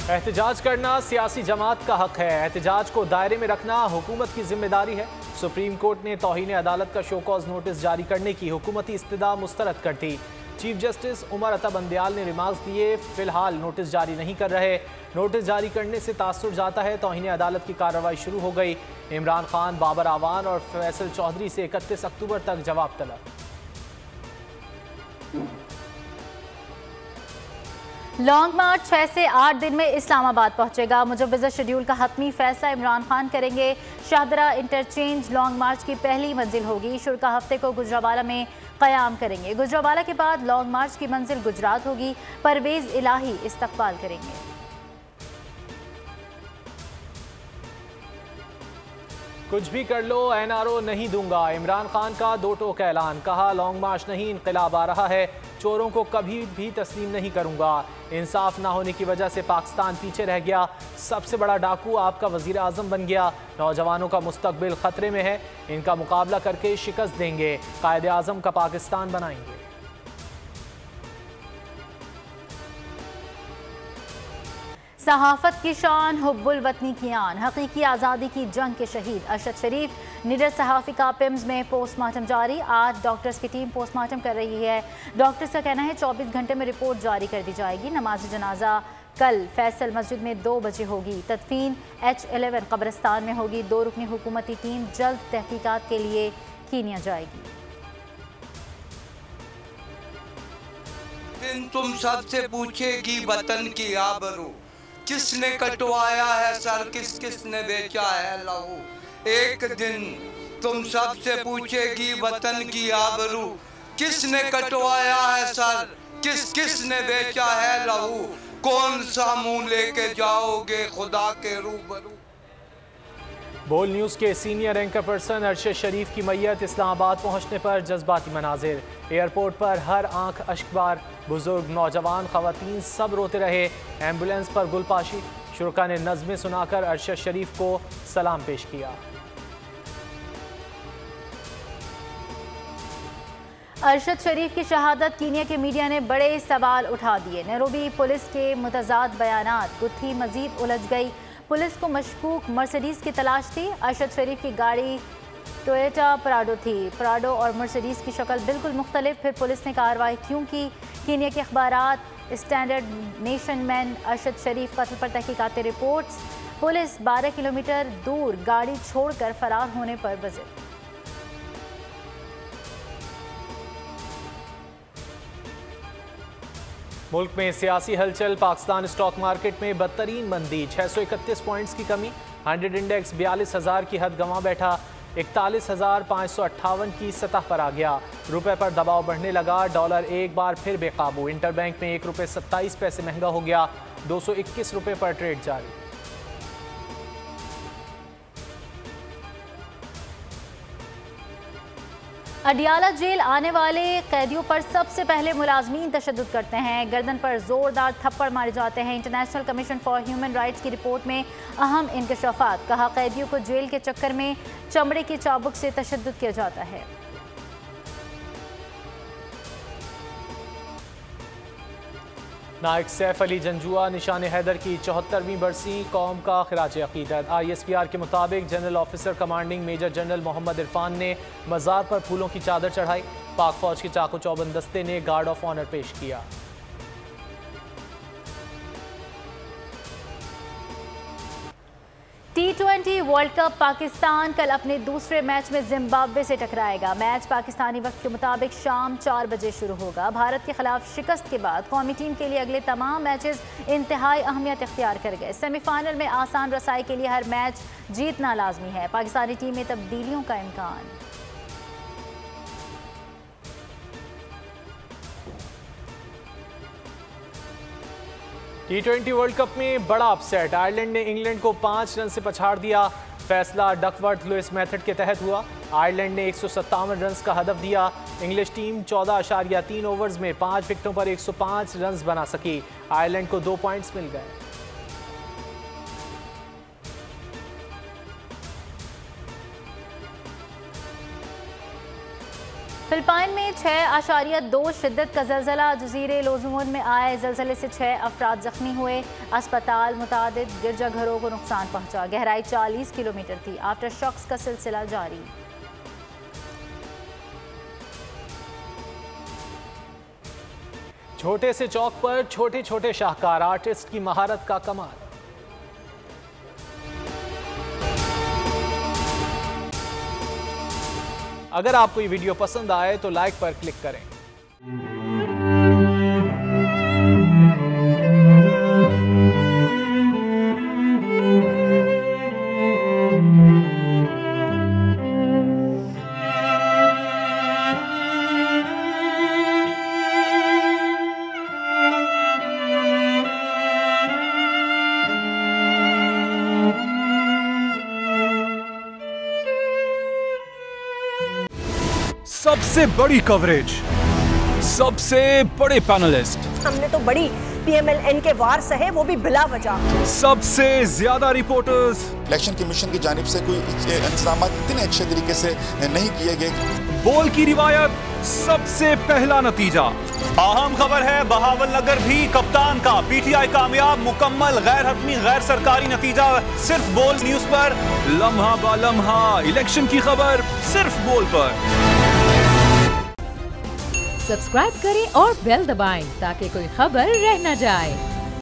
एहतजाज करना सियासी जमात का हक है। एहतजाज को दायरे में रखना हुकूमत की जिम्मेदारी है। सुप्रीम कोर्ट ने तौहीन अदालत का शो कॉज नोटिस जारी करने की हुकूमती इस्तदा मुस्तरद कर दी। चीफ जस्टिस उमर अता बंदयाल ने रिमार्क्स दिए, फिलहाल नोटिस जारी नहीं कर रहे। नोटिस जारी करने से तासुर जाता है। तौहीन अदालत की कार्रवाई शुरू हो गई। इमरान खान, बाबर आवान और फैसल चौधरी से 31 अक्टूबर तक जवाब तलब। लॉन्ग मार्च 6 से 8 दिन में इस्लामाबाद पहुंचेगा। मुजव्वज़ा शेड्यूल का हतमी फैसला इमरान खान करेंगे। शाहदरा इंटरचेंज लॉन्ग मार्च की पहली मंजिल होगी। शुरा हफ्ते को गुजरावाला में क़याम करेंगे। गुजरावाला के बाद लॉन्ग मार्च की मंजिल गुजरात होगी। परवेज़ इलाही इस्तकबाल करेंगे। कुछ भी कर लो, NRO नहीं दूंगा। इमरान खान का दो टोक ऐलान। कहा, लॉन्ग मार्च नहीं इनकलाब आ रहा है। चोरों को कभी भी तस्लीम नहीं करूंगा। इंसाफ ना होने की वजह से पाकिस्तान पीछे रह गया। सबसे बड़ा डाकू आपका वजीर आजम बन गया। नौजवानों का मुस्तकबिल खतरे में है। इनका मुकाबला करके शिकस्त देंगे। कायद आजम का पाकिस्तान बनाएंगे। सहाफत की शान, हुब्बुल वतनी की आन, हकीकी आज़ादी की जंग के शहीद अरशद शरीफ निडर सहाफ़ी का पिम्स में पोस्टमार्टम जारी। आज डॉक्टर्स की टीम पोस्टमार्टम कर रही है। डॉक्टर्स का कहना है 24 घंटे में रिपोर्ट जारी कर दी जाएगी। नमाज जनाजा कल फैसल मस्जिद में 2 बजे होगी। तदफीन H11 कब्रिस्तान में होगी। 2 रुकनी हुकूमती टीम जल्द तहकीकात के लिए कीनिया जाएगी। दिन तुम सबसे पूछेगी वतन की आबरू, किसने कटवाया है सर, किस किसने बेचा है लहू। एक दिन तुम सबसे पूछेगी वतन की आबरू, किसने कटवाया है सर, किस किसने बेचा है लहू। कौन सा मुंह लेके जाओगे खुदा के रूबरू। बोल न्यूज़ के सीनियर एंकर पर्सन अरशद शरीफ की मैयत इस्लामाबाद पहुंचने पर जज्बाती मनाजिर। एयरपोर्ट पर हर आंख अश्कबार। बुजुर्ग, नौजवान, खवातीन सब रोते रहे। एम्बुलेंस पर गुलपाशी। शुरका ने नज़में सुनाकर अरशद शरीफ को सलाम पेश किया। अरशद शरीफ की शहादत कीनिया के मीडिया ने बड़े सवाल उठा दिए। नैरोबी पुलिस के मुतजाद बयानात, गुत्थी मजीद उलझ गई। पुलिस को मशकूक मर्सिडीज की तलाश थी। अरशद शरीफ की गाड़ी टोयोटा प्राडो थी। प्राडो और मर्सिडीज की शक्ल बिल्कुल मुख्तलिफ। फिर पुलिस ने कार्रवाई क्यों की? कीनिया के अखबारात स्टैंडर्ड नेशन मैन अरशद शरीफ कत्ल पर तहकीकाती रिपोर्ट्स। पुलिस 12 किलोमीटर दूर गाड़ी छोड़कर फरार होने पर बज़िद। मुल्क में सियासी हलचल। पाकिस्तान स्टॉक मार्केट में बदतरीन मंदी। 631 पॉइंट्स की कमी। 100 इंडेक्स 42,000 की हद गंवा बैठा। 41,558 की सतह पर आ गया। रुपए पर दबाव बढ़ने लगा। डॉलर एक बार फिर बेकाबू। इंटरबैंक में 1 रुपये 27 पैसे महंगा हो गया। 221 रुपये पर ट्रेड जारी। अडियाला जेल आने वाले कैदियों पर सबसे पहले मुलाजमीन तशद्दुद करते हैं। गर्दन पर जोरदार थप्पड़ मारे जाते हैं। International commission for human rights की रिपोर्ट में अहम इंकशाफात। कहा, कैदियों को जेल के चक्कर में चमड़े की चाबुक से तशद्दुद किया जाता है। नायक सैफ अली जंजुआ निशान हैदर की 74वीं बरसी कौम का खिराज अकीदत। ISPR के मुताबिक general officer commanding major general Mohammad Irfan ने मज़ार पर फूलों की चादर चढ़ाई। पाक फौज के चाको चौबंद दस्ते ने गार्ड ऑफ ऑनर पेश किया। T20 वर्ल्ड कप पाकिस्तान कल अपने दूसरे मैच में जिम्बाब्वे से टकराएगा। मैच पाकिस्तानी वक्त के मुताबिक शाम 4 बजे शुरू होगा। भारत के खिलाफ शिकस्त के बाद कौमी टीम के लिए अगले तमाम मैचेस इंतहाई अहमियत इख्तियार कर गए। सेमीफाइनल में आसान रसाई के लिए हर मैच जीतना लाजमी है। पाकिस्तानी टीम में तब्दीलियों का इम्कान। T20 वर्ल्ड कप में बड़ा अपसेट। आयरलैंड ने इंग्लैंड को 5 रन से पछाड़ दिया। फैसला डकवर्थ लुइस मेथड के तहत हुआ। आयरलैंड ने 157 रन का हदफ दिया। इंग्लिश टीम 14.3 ओवर्स में 5 विकेटों पर 105 रन बना सकी। आयरलैंड को 2 पॉइंट्स मिल गए। फिलिपाइन में 6.2 शिद्दत का ज़लज़ला। जज़ीरे लोज़मोन में आए ज़लज़ले से 6 अफराद ज़ख्मी हुए। अस्पताल मुतादिद गिरजाघरों को नुकसान पहुंचा। गहराई 40 किलोमीटर थी। आफ्टर शॉक्स का सिलसिला जारी। छोटे से चौक पर छोटे छोटे शाहकार, आर्टिस्ट की महारत का कमाल। अगर आपको ये वीडियो पसंद आए तो लाइक पर क्लिक करें। सबसे बड़ी कवरेज, सबसे बड़े पैनलिस्ट, हमने तो बड़ी PMLN के वार सहे, वो भी बिला वजह। सबसे ज्यादा रिपोर्टर्स। इलेक्शन कमीशन की जानिब से कोई इंतजाम इतने अच्छे तरीके से नहीं किए गए। बोल की रिवायत, सबसे पहला नतीजा। अहम खबर है बहावल नगर भी कप्तान का, PTI कामयाब, मुकम्मल गैर हतमी गैर सरकारी नतीजा सिर्फ बोल न्यूज पर। लम्हा बा लम्हा इलेक्शन की खबर सिर्फ बोल पर। सब्सक्राइब करें और बेल दबाएं ताकि कोई खबर रह न जाए।